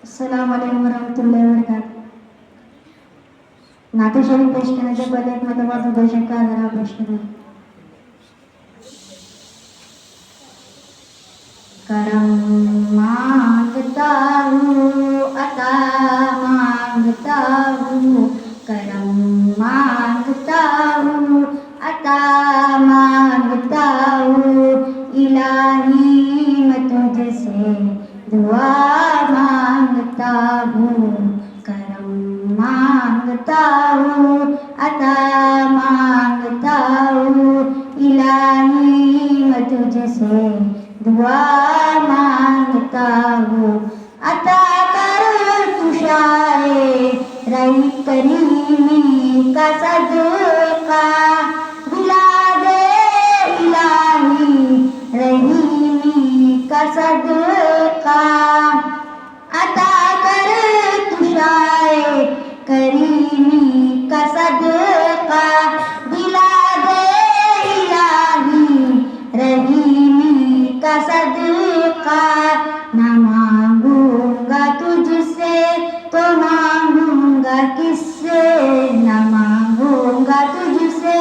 अस्सलाम वालेकुम वरहमतुल्लाहि वबरकातुहू. नाते शरीफ पेश करने से पहले एक मतबा दर्शक का जरा प्रश्न है. करम मांगता हूँ, अता मांगता हूँ. करम मांगता हूँ, अता मांगता हूँ. इलाही मैं तुझसे दुआ मांगता हूँ. करम मांगता हूँ, अता मांगता हूँ. इलाही मैं तुझसे दुआ मांगता हूँ. अता कर तुशाए रही करीमी का सदका. दिला दे इलाही रहीमी का सदका. अता कर तुशाए करीमी का सदका. दिला दे इलाही रहीमी का सदका. ना मांगूंगा तुझसे तो मांगूंगा किससे. ना मांगूंगा तुझसे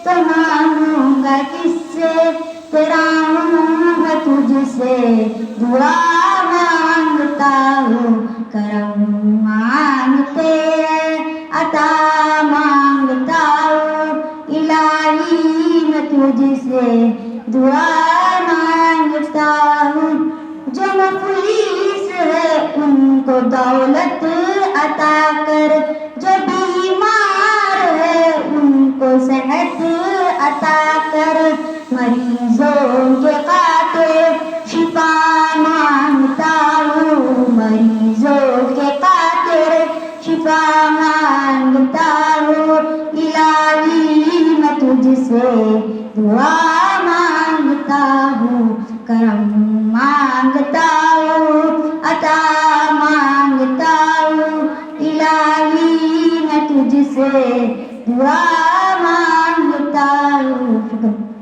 तो मांगूंगा किससे. तेरा हूँ मैं तुझसे दुआ मांगता हूँ. करम मांगते अता मांगता हूँ. इलाही मैं तुझसे दुआ मांगता हूँ. जो मुफलिस है उनको दौलत अता कर. जो बीमार है उनको सेहत अता कर. मरीजों के खातिर शिफा मांगता हूँ. मरीजों के खातिर शिफा मांगता हूँ. इलाही मैं तुझसे दुआ मांगता हूँ. करम मांगता हूँ, अता मांगता हूँ. इलाही मैं तुझसे दुआ मांगता हूँ.